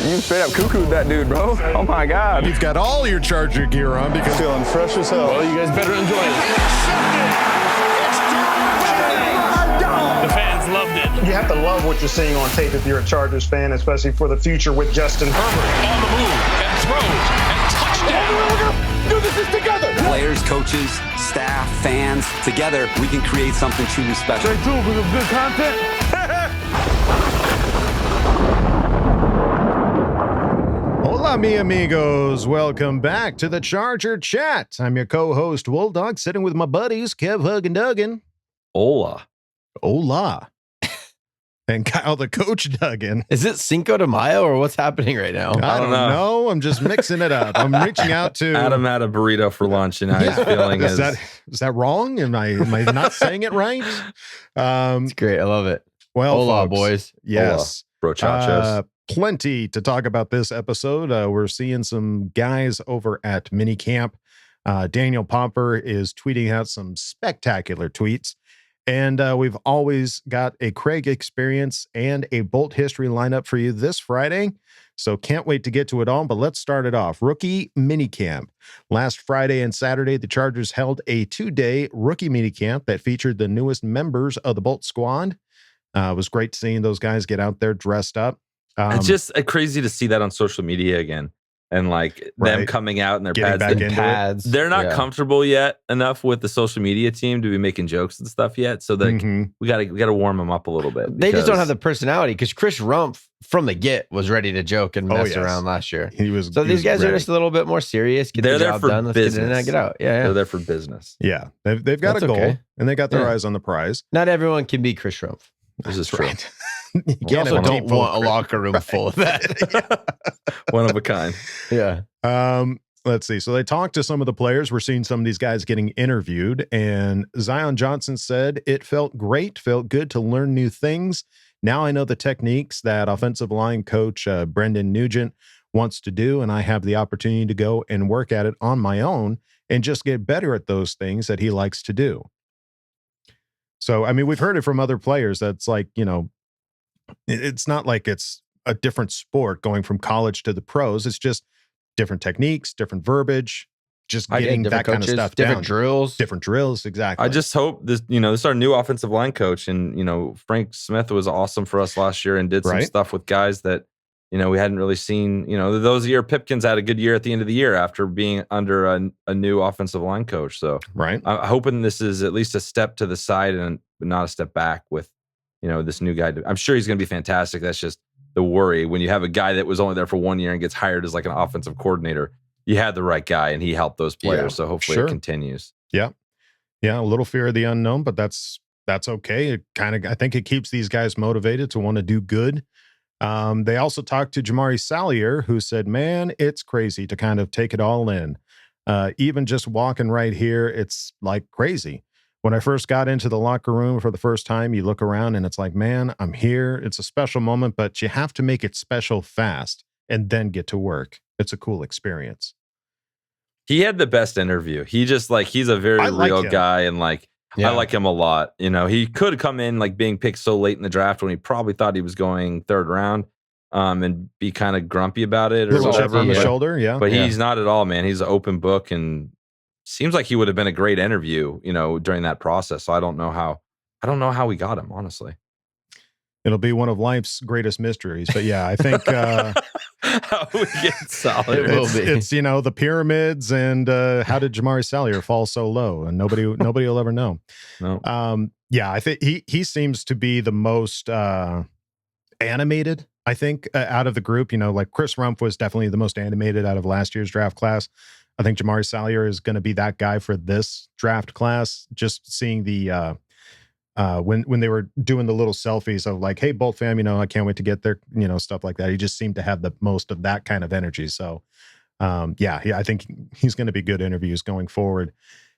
You straight up cuckooed that dude, bro. Oh my God. You've got all your Charger gear on because Feeling fresh as hell. Well, you guys better enjoy it. The fans loved it. You have to love what you're seeing on tape if you're a Chargers fan, especially for the future with Justin Herbert. On the move and throws and touchdown. Do this together. Players, coaches, staff, fans, together we can create something truly special. Stay tuned for some good content. Hola, mi amigos. Welcome back to the Charger Chat. I'm your co-host, Wolldog, sitting with my buddies, Kev, Hug, and Duggan. Hola. Hola. And Kyle, the coach, Duggan. Is it Cinco de Mayo or what's happening right now? I don't know. I'm just mixing it up. I'm reaching out to Adam had a burrito for lunch, and he's feeling is that wrong? Am I not saying it right? It's great. I love it. Well, Hola, folks, boys. yes, brochachos. Plenty to talk about this episode. We're seeing some guys over at Minicamp. Daniel Popper is tweeting out some spectacular tweets. And we've always got a Craig experience and a Bolt history lineup for you this Friday. So can't wait to get to it all, but let's start it off. Rookie Minicamp. Last Friday and Saturday, the Chargers held a 2-day rookie minicamp that featured the newest members of the Bolt squad. It was great seeing those guys get out there dressed up. It's just crazy to see that on social media again. And like them coming out in their pads. They're not comfortable yet enough with the social media team to be making jokes and stuff yet. So we gotta warm them up a little bit. They just don't have the personality because Chris Rumpf from the get was ready to joke and mess around last year. These guys are just a little bit more serious. Get They're the there job for done. Let's business. get in and get out. Yeah. They're there for business. Yeah. They've got a goal and they got their eyes on the prize. Not everyone can be Chris Rumpf. This is true. Right. You also don't want a locker room full of that. One of a kind. Yeah. Let's see. So they talked to some of the players. We're seeing some of these guys getting interviewed. And Zion Johnson said, "It felt great, felt good to learn new things. Now I know the techniques that offensive line coach Brendan Nugent wants to do, and I have the opportunity to go and work at it on my own and just get better at those things that he likes to do." So, I mean, we've heard it from other players. That's like, it's not like it's a different sport going from college to the pros. It's just different techniques, different verbiage, just getting that kind of stuff different down. Different drills. Exactly. I just hope this is our new offensive line coach. And, Frank Smith was awesome for us last year and did some stuff with guys that, we hadn't really seen. Those year Pipkins had a good year at the end of the year after being under a new offensive line coach. So I'm hoping this is at least a step to the side and not a step back with, this new guy. I'm sure he's going to be fantastic. That's just the worry when you have a guy that was only there for 1 year and gets hired as like an offensive coordinator. You had the right guy and he helped those players. So hopefully it continues. Yeah. Yeah. A little fear of the unknown, but that's okay. I think it keeps these guys motivated to want to do good. They also talked to Jamari Salyer, who said, "Man, it's crazy to kind of take it all in. Even just walking right here, it's like crazy. When I first got into the locker room for the first time, you look around and it's like, man, I'm here. It's a special moment, but you have to make it special fast and then get to work. It's a cool experience." He had the best interview. He just he's a very real guy and I like him a lot. He could come in being picked so late in the draft when he probably thought he was going third round and be kind of grumpy about it or whatever. On the shoulder, But he's not at all, man. He's an open book and seems like he would have been a great interview, during that process. So I don't know how we got him, honestly. It'll be one of life's greatest mysteries. But yeah, I think how we get solid. It's the pyramids and how did Jamari Salyer fall so low? And nobody will ever know. No. Yeah, I think he seems to be the most animated, I think, out of the group. Chris Rumpf was definitely the most animated out of last year's draft class. I think Jamari Salyer is going to be that guy for this draft class. Just seeing the when they were doing the little selfies of like, "Hey, Bolt fam, I can't wait to get there," stuff like that. He just seemed to have the most of that kind of energy. So, I think he's going to be good interviews going forward.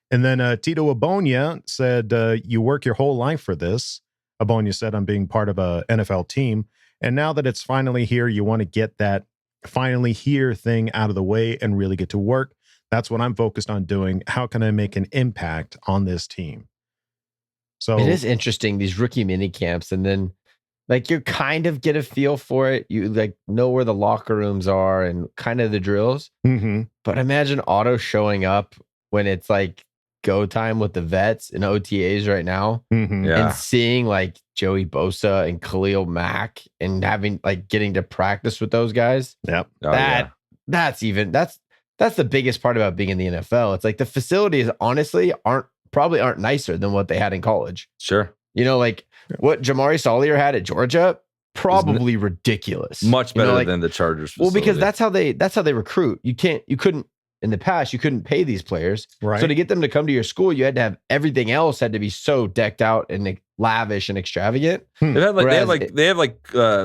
And then Tito Abonia said, "You work your whole life for this." Abonia said, "I'm being part of a NFL team. And now that it's finally here, you want to get that finally here thing out of the way and really get to work. That's what I'm focused on doing. How can I make an impact on this team?" So it is interesting, these rookie mini camps. And then like you kind of get a feel for it. You like know where the locker rooms are and kind of the drills. Mm-hmm. But imagine Otto showing up when it's like go time with the vets and OTAs right now, and seeing like Joey Bosa and Khalil Mack and having like getting to practice with those guys. Yep. That's the biggest part about being in the NFL. It's like the facilities honestly aren't nicer than what they had in college. Sure. You know, like what Jamari Salyer had at Georgia, probably ridiculous. Much better than the Chargers facility. Well, because that's how they recruit. You couldn't in the past, you couldn't pay these players. Right. So to get them to come to your school, you had to have everything else had to be so decked out and lavish and extravagant. They have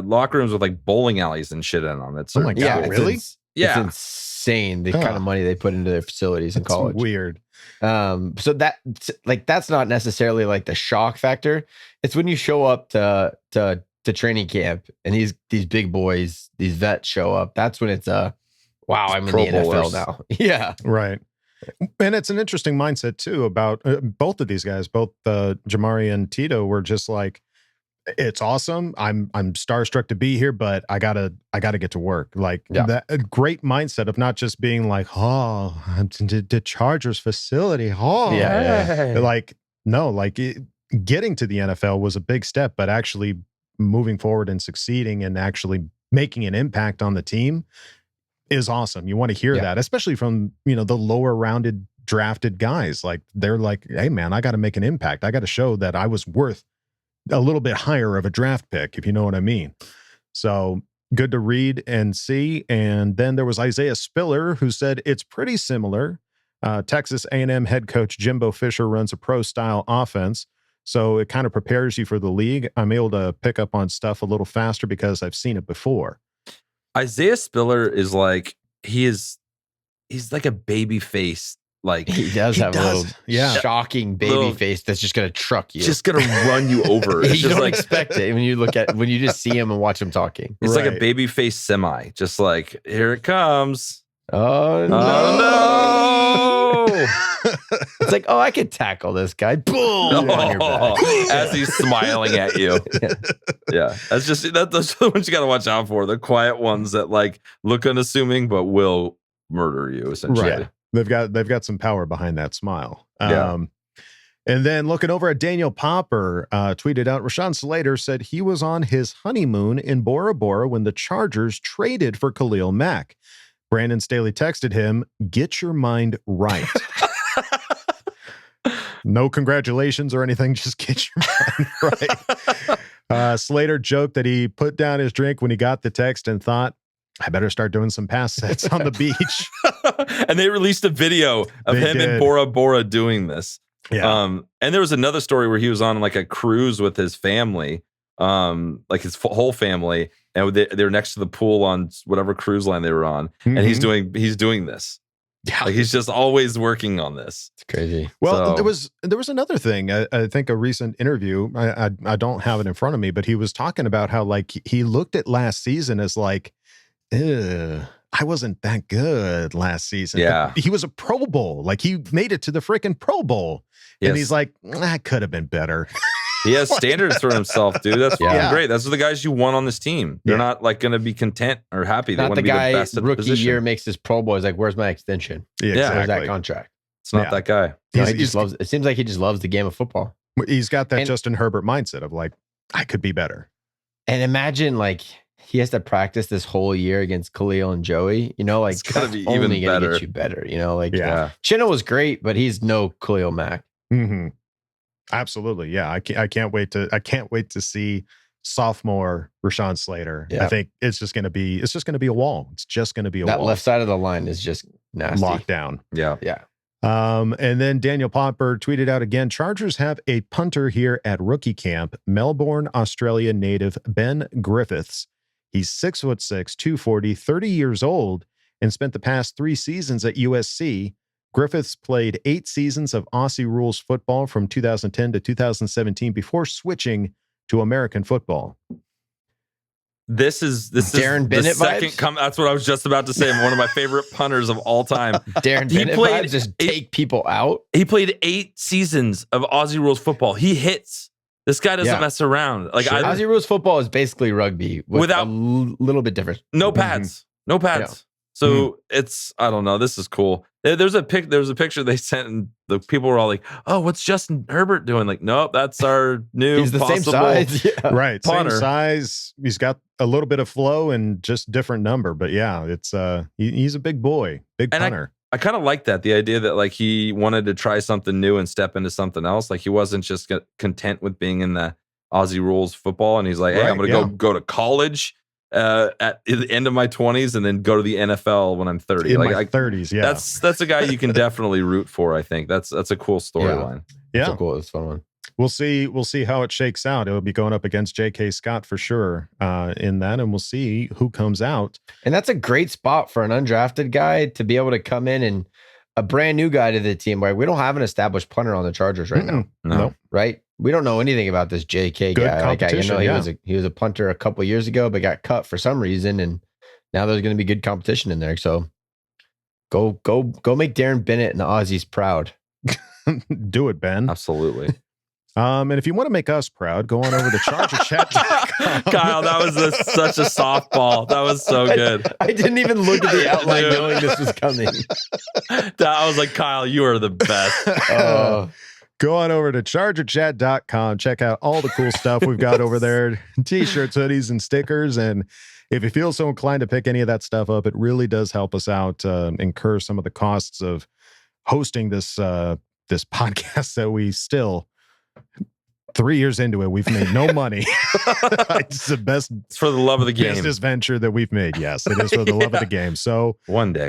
locker rooms with like bowling alleys and shit in them. It's oh my God, really? It's insane the kind of money they put into their facilities in college. Weird. So that's not necessarily like the shock factor. It's when you show up to training camp and these big boys, these vets show up. That's when it's wow, I'm in the NFL now. Yeah. Right. And it's an interesting mindset too about both of these guys, both Jamari and Tito were just like, it's awesome. I'm starstruck to be here, but I gotta get to work. Like that a great mindset of not just being like, oh, I'm to the Chargers facility. Oh, like no, like getting to the NFL was a big step, but actually moving forward and succeeding and actually making an impact on the team is awesome. You want to hear that, especially from the lower rounded drafted guys. Like they're like, hey man, I got to make an impact. I got to show that I was worth a little bit higher of a draft pick, if you know what I mean. So good to read and see. And then there was Isaiah Spiller, who said it's pretty similar. Texas A&M head coach Jimbo Fisher runs a pro-style offense, so it kind of prepares you for the league. I'm able to pick up on stuff a little faster because I've seen it before. Isaiah Spiller is like he's like a baby face. Like he does have a little shocking baby face that's just gonna truck you, just gonna run you over. You just don't expect it when you just see him and watch him talking. It's like a baby face semi, just like here it comes. Oh no! It's like, oh, I could tackle this guy. Boom! On your back. As he's smiling at you. Yeah, that's the ones you gotta watch out for. The quiet ones that like look unassuming but will murder you essentially. Right. They've got some power behind that smile. And then looking over at Daniel Popper, tweeted out, Rashawn Slater said he was on his honeymoon in Bora Bora when the Chargers traded for Khalil Mack. Brandon Staley texted him, get your mind right. No congratulations or anything, just get your mind right. Slater joked that he put down his drink when he got the text and thought, I better start doing some pass sets on the beach. And they released a video of him in Bora Bora doing this. Yeah. And there was another story where he was on like a cruise with his family, like his whole family, and they were next to the pool on whatever cruise line they were on. Mm-hmm. And he's doing this. Yeah. Like he's just always working on this. It's crazy. Well, there was another thing. I think a recent interview, I don't have it in front of me, but he was talking about how like he looked at last season as like, I wasn't that good last season. Yeah. But he was a Pro Bowl. Like he made it to the freaking Pro Bowl. Yes. And he's like, that could have been better. He has standards for himself, dude. That's fucking great. Those are the guys you want on this team. They're not like going to be content or happy. They want to be the best at the position. Rookie year makes his Pro Bowl. He's like, where's my extension? Yeah, exactly. Where's that contract? It's not that guy. It seems like he just loves the game of football. He's got that Justin Herbert mindset of like, I could be better. And imagine like, he has to practice this whole year against Khalil and Joey. Like it's gotta be only even better. Get you better. Chinna was great, but he's no Khalil Mack. Mm-hmm. Absolutely, yeah. I can't wait to see sophomore Rashawn Slater. Yeah. I think it's just gonna be a wall. It's just gonna be a wall. That left side of the line is just nasty. Locked down. Yeah. And then Daniel Popper tweeted out again, Chargers have a punter here at rookie camp, Melbourne, Australia native Ben Griffiths. He's 6'6", 240, 30 years old, and spent the past 3 seasons at USC. Griffiths played 8 seasons of Aussie rules football from 2010 to 2017 before switching to American football. This is Darren Bennett vibes? That's what I was just about to say. One of my favorite punters of all time. Darren Bennett vibes, just take people out. He played 8 seasons of Aussie rules football. He hits This guy doesn't mess around. Like Aussie rules football is basically rugby without a little bit different. No pads. No pads. Yeah. So it's, I don't know. This is cool. There's a picture they sent, and the people were all like, "Oh, what's Justin Herbert doing?" Like, nope, that's our new. He's the same size, right? Punter. Same size. He's got a little bit of flow and just different number. But yeah, it's he's a big boy, big punter. I kind of like that, the idea that like he wanted to try something new and step into something else. Like he wasn't just content with being in the Aussie rules football, and he's like, "Hey, I'm going to go to college." At the end of my 20s and then go to the NFL when I'm 30. In my 30s, yeah. That's a guy you can definitely root for, I think. That's a cool storyline. Yeah. Cool. It's a fun one. We'll see how it shakes out. It'll be going up against J.K. Scott for sure in that, and we'll see who comes out. And that's a great spot for an undrafted guy to be able to come in and a brand new guy to the team. Right? We don't have an established punter on the Chargers right now. No. Right? We don't know anything about this JK guy. Like, he was a punter a couple of years ago, but got cut for some reason, and now there's going to be good competition in there. So go make Darren Bennett and the Aussies proud. Do it, Ben. Absolutely. And if you want to make us proud, go on over to ChargerChat.com. Kyle, that was such a softball. That was so good. I didn't even look at the outline knowing this was coming. I was like, Kyle, you are the best. Go on over to ChargerChat.com. Check out all the cool stuff we've got over there. T-shirts, hoodies, and stickers. And if you feel so inclined to pick any of that stuff up, it really does help us out, incur some of the costs of hosting this podcast that we still, 3 years into it, we've made no money. It's the best. It's for the love of the game. Business venture that we've made. Yes, it is for the love of the game. So one day.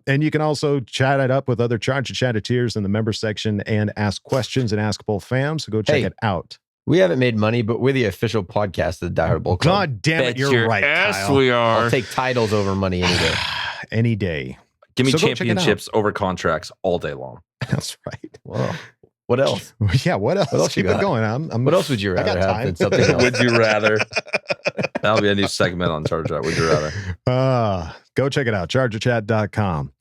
And you can also chat it up with other Charger Chatteteers in the member section and ask questions and ask Bull fam. So go check it out. We haven't made money, but we're the official podcast of the Die Hard Bull Club. God damn it, you're right, Kyle. We are. I'll take titles over money any day. Any day. Give me championships over contracts all day long. That's right. Well, what else? Yeah, what else? What else Keep it going. What else would you rather have than something else? Would you rather? That'll be a new segment on Charger Chat. Would you rather? Go check it out. ChargerChat.com.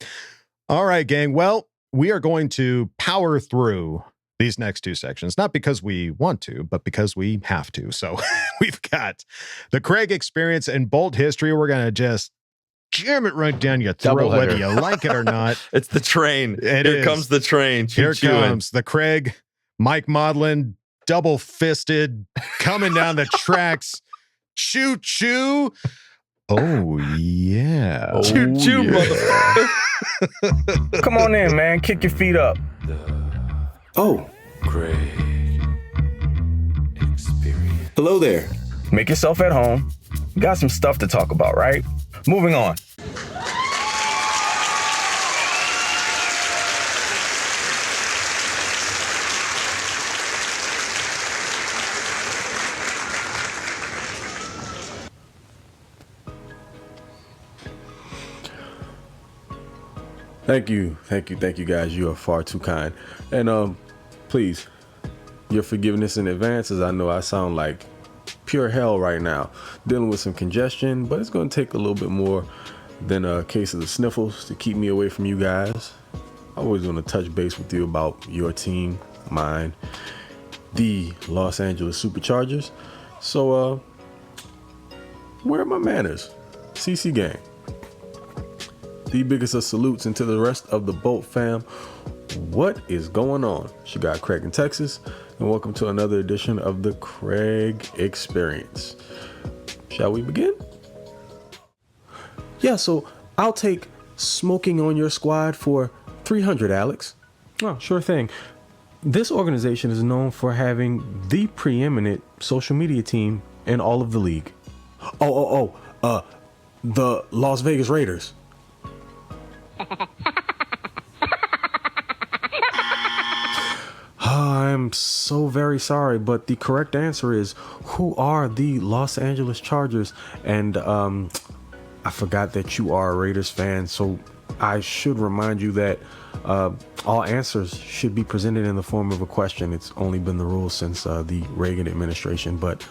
All right, gang. Well, we are going to power through these next two sections, not because we want to, but because we have to. So we've got the Craig experience and Bolt history. We're going to just jam it right down your throat, whether you like it or not. It's the train. Here comes the train. Here comes the Craig, Mike Modlin, double-fisted, coming down the tracks. Choo-choo. Oh, yeah. Choo-choo, motherfucker. Come on in, man. Kick your feet up. Oh. Craig experience. Hello there. Make yourself at home. We got some stuff to talk about, right? Moving on. Thank you guys. You are far too kind. And please, your forgiveness in advance, as I know I sound like pure hell right now, dealing with some congestion, but it's going to take a little bit more than a case of the sniffles to keep me away from you guys. I always want to touch base with you about your team, mine, the Los Angeles Superchargers. So, where are my manners? CC gang. The biggest of salutes, and to the rest of the Bolt fam, what is going on? It's your guy Craig in Texas, and welcome to another edition of the Craig Experience. Shall we begin? Yeah, so I'll take smoking on your squad for 300, Alex. Oh, sure thing. This organization is known for having the preeminent social media team in all of the league. The Las Vegas Raiders. I'm so very sorry, but the correct answer is, who are the Los Angeles Chargers? And I forgot that you are a Raiders fan, so I should remind you that all answers should be presented in the form of a question. It's only been the rule since the Reagan administration, but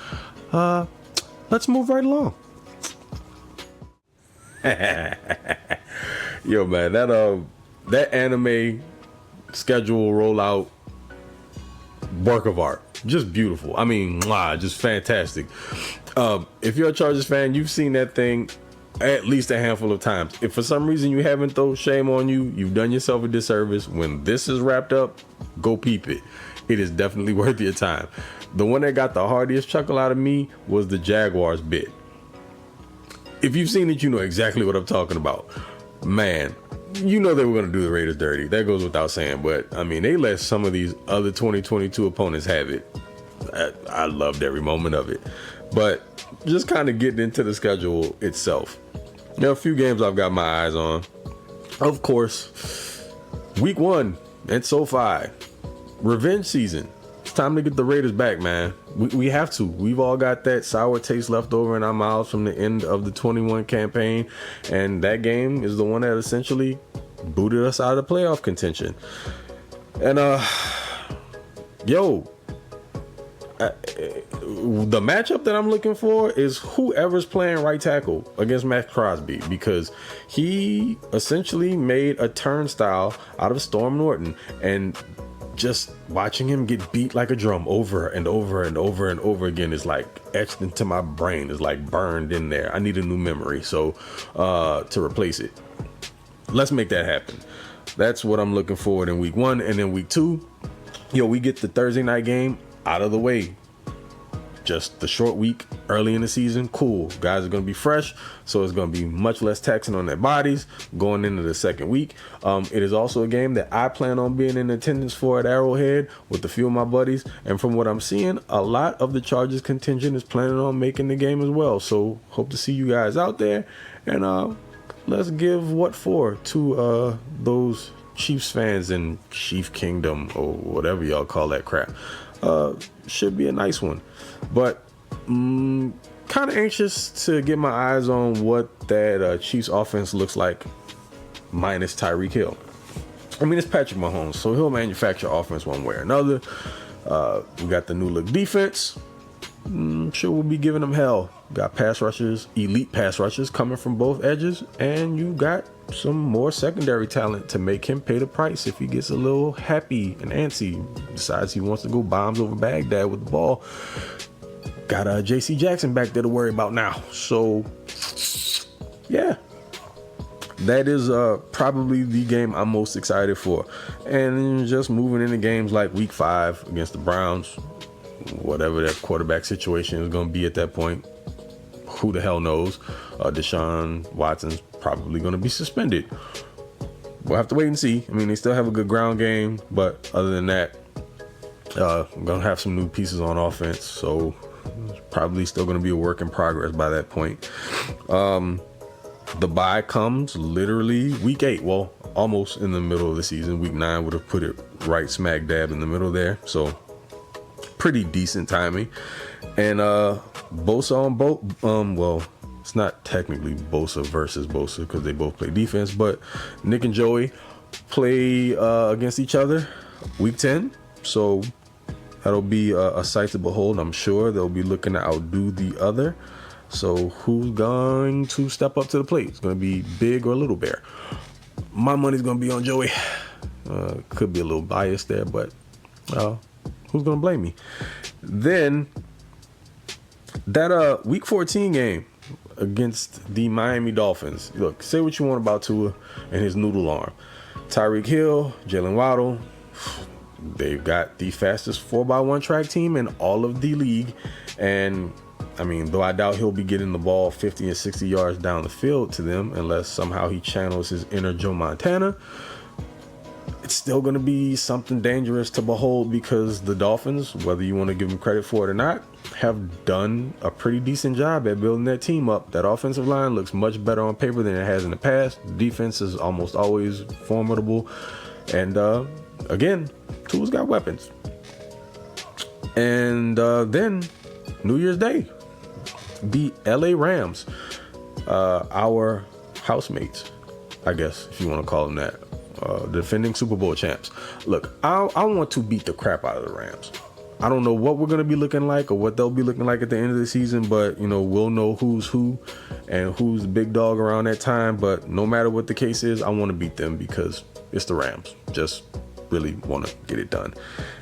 let's move right along. Yo, man, that anime schedule rollout, work of art. just beautiful. I mean, just fantastic. If you're a Chargers fan, you've seen that thing at least a handful of times. If for some reason you haven't, though, shame on you. You've done yourself a disservice. When this is wrapped up, go peep it. It is definitely worth your time. The one that got the hardest chuckle out of me was the Jaguars bit. If you've seen it, you know exactly what I'm talking about. Man, you know they were going to do the Raiders dirty. That goes without saying. But, I mean, they let some of these other 2022 opponents have it. I loved every moment of it. But just kind of getting into the schedule itself. There are a few games I've got my eyes on. Of course, week 1 at SoFi. Revenge season. It's time to get the Raiders back, man. We have to. We've all got that sour taste left over in our mouths from the end of the 21 campaign. And that game is the one that essentially booted us out of the playoff contention. And, the matchup that I'm looking for is whoever's playing right tackle against Max Crosby, because he essentially made a turnstile out of Storm Norton, and just watching him get beat like a drum over and over and over and over again is like etched into my brain, is like burned in there. I need a new memory to replace it. Let's make that happen. That's what I'm looking forward in week 1. And then week 2, we get the Thursday night game out of the way. Just the short week early in the season. Cool. Guys are going to be fresh, so it's going to be much less taxing on their bodies going into the second week. It is also a game that I plan on being in attendance for at Arrowhead with a few of my buddies. And from what I'm seeing, a lot of the Chargers contingent is planning on making the game as well. So hope to see you guys out there. And let's give what for to those Chiefs fans in Chief Kingdom, or whatever y'all call that crap. Should be a nice one. But kind of anxious to get my eyes on what that Chiefs offense looks like minus Tyreek Hill. I mean, it's Patrick Mahomes, so he'll manufacture offense one way or another. We got the new look defense. I'm sure we'll be giving them hell. Got pass rushers, elite pass rushers coming from both edges, and you got some more secondary talent to make him pay the price if he gets a little happy and antsy, decides he wants to go bombs over Baghdad with the ball. Got J.C. Jackson back there to worry about now. So, yeah, that is probably the game I'm most excited for. And just moving into games like week 5 against the Browns, whatever that quarterback situation is going to be at that point, who the hell knows? Deshaun Watson's probably going to be suspended. We'll have to wait and see. I mean, they still have a good ground game, but other than that, we're going to have some new pieces on offense, so it's probably still going to be a work in progress by that point. The bye comes literally week 8. Well, almost in the middle of the season. Week 9 would have put it right smack dab in the middle there, so pretty decent timing. And Bosa on both. Well, it's not technically Bosa versus Bosa because they both play defense, but Nick and Joey play against each other week 10. So that'll be a sight to behold. I'm sure they'll be looking to outdo the other. So who's going to step up to the plate? It's going to be Big or Little Bear. My money's going to be on Joey. Could be a little biased there, but who's going to blame me? Then that week 14 game against the Miami Dolphins. Look, say what you want about Tua and his noodle arm. Tyreek Hill, Jalen Waddle, they've got the fastest 4x1 track team in all of the league. And I mean, though I doubt he'll be getting the ball 50 and 60 yards down the field to them unless somehow he channels his inner Joe Montana, it's still going to be something dangerous to behold because the Dolphins, whether you want to give them credit for it or not, have done a pretty decent job at building that team up. That offensive line looks much better on paper than it has in the past. The defense is almost always formidable. And again, Tua's got weapons. And then New Year's Day, the LA Rams, our housemates, I guess, if you want to call them that. Defending Super Bowl champs. Look, I want to beat the crap out of the Rams. I don't know what we're going to be looking like or what they'll be looking like at the end of the season, but, you know, we'll know who's who and who's the big dog around that time. But no matter what the case is, I want to beat them because it's the Rams. Just really want to get it done.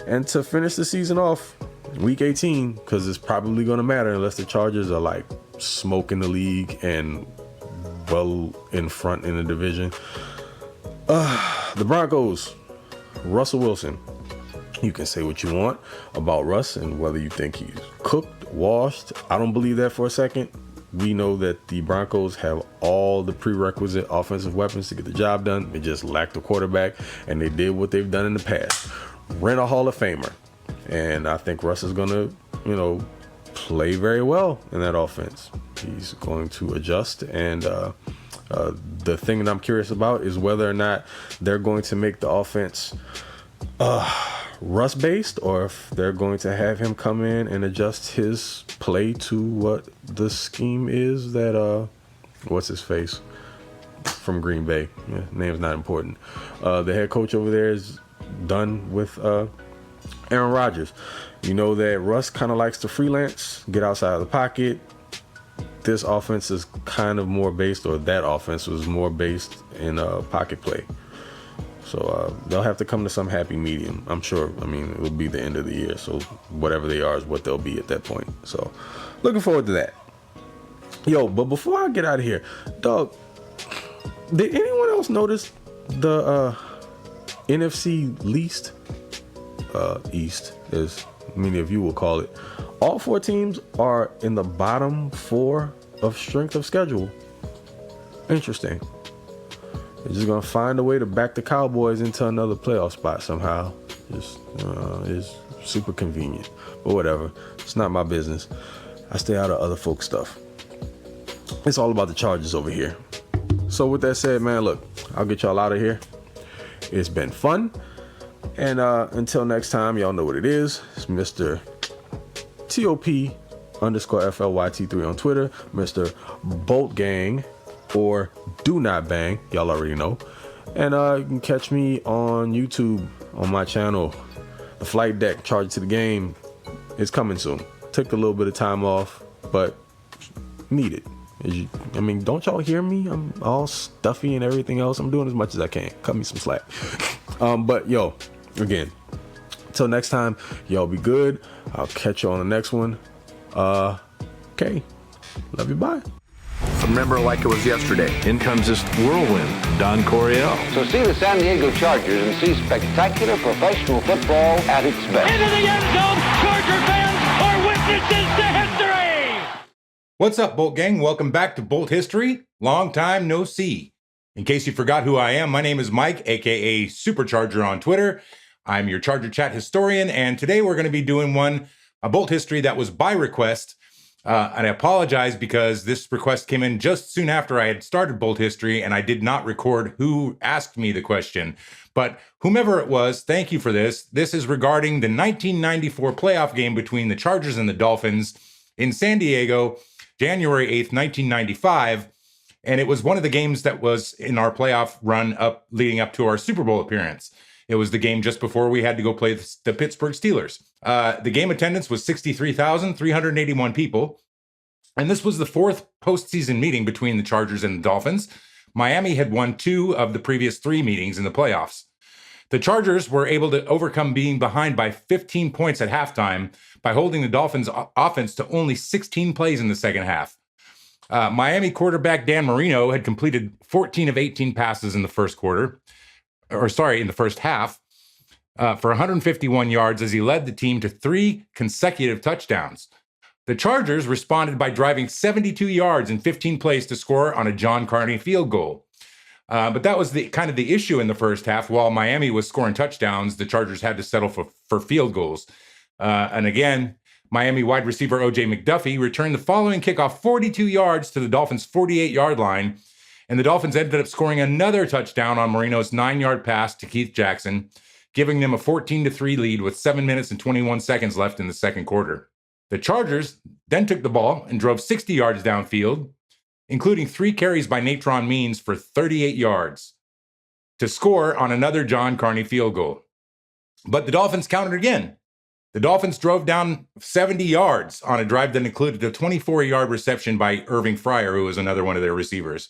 And to finish the season off, Week 18, because it's probably going to matter unless the Chargers are like smoking the league and well in front in the division. The Broncos, Russell Wilson. You can say what you want about Russ and whether you think he's cooked, washed. I don't believe that for a second. We know that the Broncos have all the prerequisite offensive weapons to get the job done. They just lack the quarterback, and they did what they've done in the past. Rent a Hall of Famer. And I think Russ is going to, play very well in that offense. He's going to adjust. And the thing that I'm curious about is whether or not they're going to make the offense Russ-based, or if they're going to have him come in and adjust his play to what the scheme is that, what's his face from Green Bay. Yeah, name's not important. The head coach over there is done with Aaron Rodgers. You know that Russ kind of likes to freelance, get outside of the pocket. This offense is kind of more based, or that offense was more based in pocket play. So they'll have to come to some happy medium, I'm sure. I mean, it will be the end of the year, so whatever they are is what they'll be at that point. So looking forward to that. Yo, but before I get out of here, dog, did anyone else notice the NFC least, East, as many of you will call it? All 4 teams are in the bottom 4 of strength of schedule. Interesting. They're just gonna find a way to back the Cowboys into another playoff spot somehow. Just it's super convenient, but whatever. It's not my business. I stay out of other folks' stuff. It's all about the Chargers over here. So with that said, man, look, I'll get y'all out of here. It's been fun, and until next time, y'all know what it is. It's Mr. TOP_FLYT3 on Twitter, Mr. Bolt Gang, or Do Not Bang, y'all already know. And you can catch me on YouTube on my channel. The Flight Deck, Charge to the Game, is coming soon. Took a little bit of time off, but needed. I mean, don't y'all hear me? I'm all stuffy and everything else. I'm doing as much as I can. Cut me some slack. But yo, again, until next time, y'all be good. I'll catch you on the next one. Okay. Love you. Bye. Remember like it was yesterday. In comes this whirlwind, Don Coryell. So see the San Diego Chargers and see spectacular professional football at its best. Into the end zone, Charger fans are witnesses to history! What's up, Bolt Gang? Welcome back to Bolt History. Long time no see. In case you forgot who I am, my name is Mike, aka Supercharger on Twitter. I'm your Charger Chat historian, and today we're going to be doing a Bolt History that was by request. And I apologize because this request came in just soon after I had started Bolt History, and I did not record who asked me the question. But whomever it was, thank you for this. This is regarding the 1994 playoff game between the Chargers and the Dolphins in San Diego, January 8th, 1995. And it was one of the games that was in our playoff run leading up to our Super Bowl appearance. It was the game just before we had to go play the Pittsburgh Steelers. The game attendance was 63,381 people. And this was the 4th postseason meeting between the Chargers and the Dolphins. Miami had won 2 of the previous 3 meetings in the playoffs. The Chargers were able to overcome being behind by 15 points at halftime by holding the Dolphins' offense to only 16 plays in the second half. Miami quarterback Dan Marino had completed 14 of 18 passes in the first half, for 151 yards as he led the team to 3 consecutive touchdowns. The Chargers responded by driving 72 yards in 15 plays to score on a John Carney field goal. But that was the issue in the first half. While Miami was scoring touchdowns, the Chargers had to settle for field goals. And again, Miami wide receiver O.J. McDuffie returned the following kickoff 42 yards to the Dolphins' 48-yard line, and the Dolphins ended up scoring another touchdown on Marino's 9-yard pass to Keith Jackson, giving them a 14-3 lead with 7 minutes and 21 seconds left in the second quarter. The Chargers then took the ball and drove 60 yards downfield, including 3 carries by Natron Means for 38 yards, to score on another John Carney field goal. But the Dolphins countered again. The Dolphins drove down 70 yards on a drive that included a 24-yard reception by Irving Fryer, who was another one of their receivers.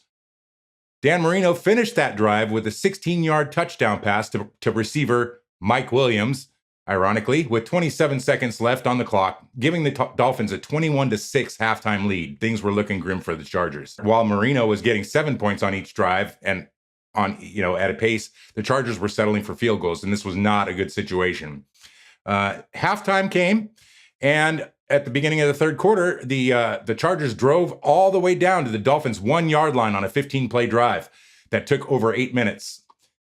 Dan Marino finished that drive with a 16-yard touchdown pass to receiver Mike Williams, ironically, with 27 seconds left on the clock, giving the Dolphins a 21-6 halftime lead. Things were looking grim for the Chargers. While Marino was getting 7 points on each drive and at a pace, the Chargers were settling for field goals, and this was not a good situation. Halftime came, and at the beginning of the third quarter, the Chargers drove all the way down to the Dolphins' 1-yard line on a 15-play drive that took over 8 minutes,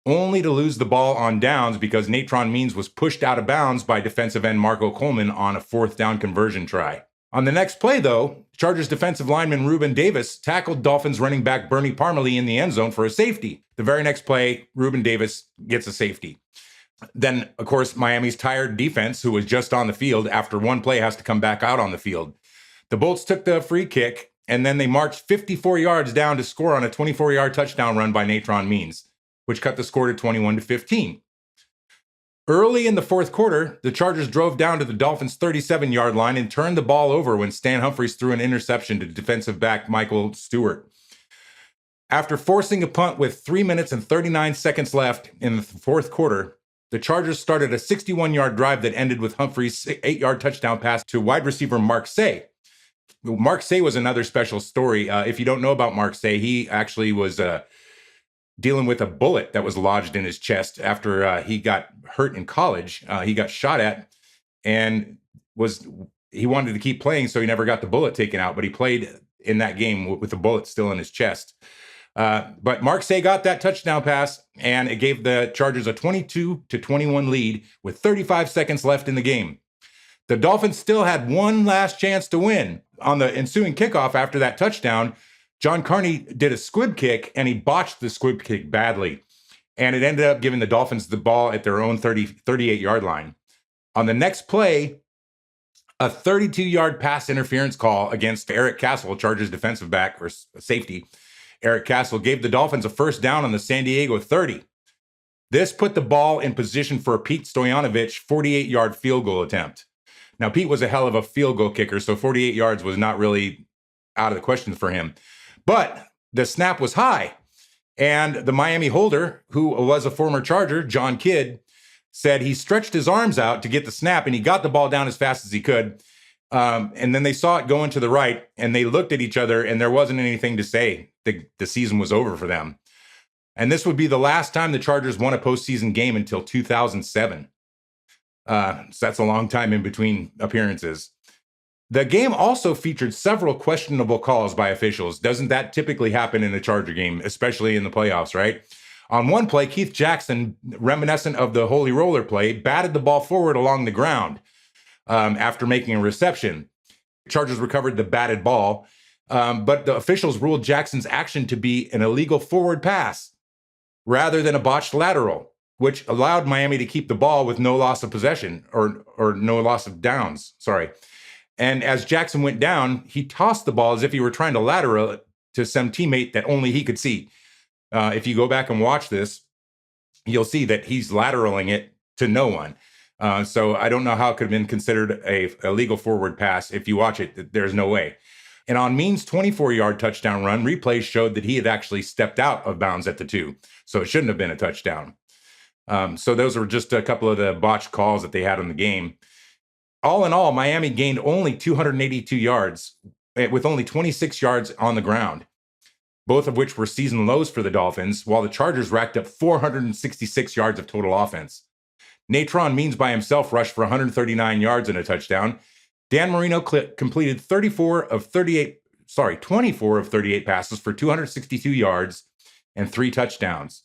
only to lose the ball on downs because Natron Means was pushed out of bounds by defensive end Marco Coleman on a 4th down conversion try. On the next play, though, Chargers defensive lineman Reuben Davis tackled Dolphins running back Bernie Parmalee in the end zone for a safety. The very next play, Reuben Davis gets a safety. Then, of course, Miami's tired defense, who was just on the field after one play, has to come back out on the field. The Bolts took the free kick, and then they marched 54 yards down to score on a 24-yard touchdown run by Natron Means, which cut the score to 21-15. Early in the fourth quarter, the Chargers drove down to the Dolphins' 37-yard line and turned the ball over when Stan Humphries threw an interception to defensive back Michael Stewart. After forcing a punt with 3 minutes and 39 seconds left in the fourth quarter, the Chargers started a 61-yard drive that ended with Humphries' 8-yard touchdown pass to wide receiver Mark Say. Mark Say was another special story. If you don't know about Mark Say, he actually was dealing with a bullet that was lodged in his chest after he got hurt in college. He got shot at and he wanted to keep playing, so he never got the bullet taken out, but he played in that game with the bullet still in his chest. But Mark Say got that touchdown pass, and it gave the Chargers a 22-21 lead with 35 seconds left in the game. The Dolphins still had one last chance to win. On the ensuing kickoff after that touchdown, John Carney did a squib kick, and he botched the squib kick badly. And it ended up giving the Dolphins the ball at their own 38-yard line. On the next play, a 32-yard pass interference call against Eric Castle, Chargers defensive back or safety. Eric Castle gave the Dolphins a first down on the San Diego 30. This put the ball in position for a Pete Stoyanovich 48-yard field goal attempt. Now, Pete was a hell of a field goal kicker, so 48 yards was not really out of the question for him. But the snap was high, and the Miami holder, who was a former Charger, John Kidd, said he stretched his arms out to get the snap, and he got the ball down as fast as he could. And then they saw it going to the right, and they looked at each other, and there wasn't anything to say. The season was over for them. And this would be the last time the Chargers won a postseason game until 2007. So that's a long time in between appearances. The game also featured several questionable calls by officials. Doesn't that typically happen in a Charger game, especially in the playoffs, right? On one play, Keith Jackson, reminiscent of the Holy Roller play, batted the ball forward along the ground after making a reception. Chargers recovered the batted ball, but the officials ruled Jackson's action to be an illegal forward pass rather than a botched lateral, which allowed Miami to keep the ball with no loss of possession or no loss of downs. Sorry. And as Jackson went down, he tossed the ball as if he were trying to lateral it to some teammate that only he could see. If you go back and watch this, you'll see that he's lateraling it to no one. So I don't know how it could have been considered a legal forward pass. If you watch it, there's no way. And on Means' 24-yard touchdown run, replays showed that he had actually stepped out of bounds at the 2. So it shouldn't have been a touchdown. So those were just a couple of the botched calls that they had in the game. All in all, Miami gained only 282 yards with only 26 yards on the ground, both of which were season lows for the Dolphins, while the Chargers racked up 466 yards of total offense. Natron Means by himself rushed for 139 yards and a touchdown. Dan Marino completed 24 of 38 passes for 262 yards and 3 touchdowns.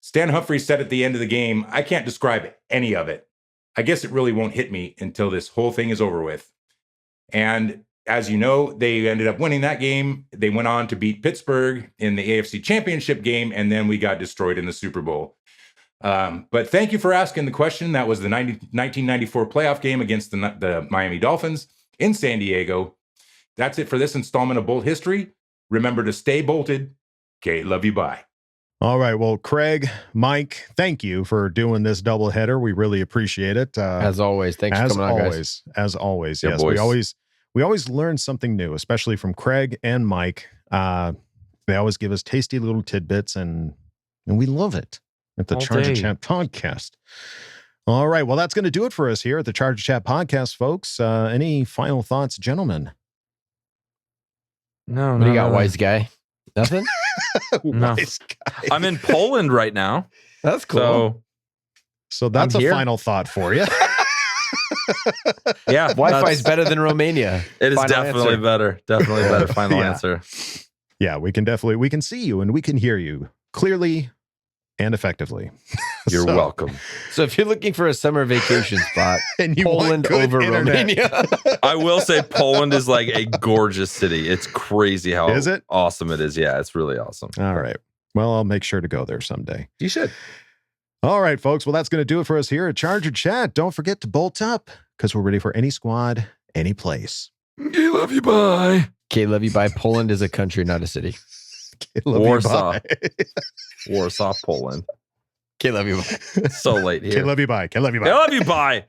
Stan Humphries said at the end of the game, "I can't describe any of it. I guess it really won't hit me until this whole thing is over with." And as you know, they ended up winning that game. They went on to beat Pittsburgh in the AFC Championship game, and then we got destroyed in the Super Bowl. But thank you for asking the question. That was the 1994 playoff game against the Miami Dolphins in San Diego. That's it for this installment of Bolt History. Remember to stay bolted. Okay, love you, bye. All right. Well, Craig, Mike, thank you for doing this doubleheader. We really appreciate it. As always, thanks for coming on, guys. As always, yeah, yes. boys. We always learn something new, especially from Craig and Mike. They always give us tasty little tidbits, and we love it at the Charger Champ podcast. All right. Well, that's going to do it for us here at the Charger Chat podcast, folks. Any final thoughts, gentlemen? No, what do you got, wise guy? Nothing? No. Wise guy. I'm in Poland right now. That's cool. So that's a final thought for you. Yeah. Wi-Fi is better than Romania. It is definitely better. Definitely better. Final answer. Yeah, we can see you and we can hear you clearly and effectively. You're welcome. So if you're looking for a summer vacation spot, and you Poland over Romania. I will say Poland is like a gorgeous city. It's crazy how awesome it is. Yeah, it's really awesome. All right. Well, I'll make sure to go there someday. You should. All right, folks. Well, that's going to do it for us here at Charger Chat. Don't forget to bolt up because we're ready for any squad, any place. Okay, love you, bye. Okay, love you, bye. Poland is a country, not a city. Warsaw. Warsaw, Poland. Okay, love you, bye. So late here. Okay, love you, bye. Okay, love you, bye. I love you, bye.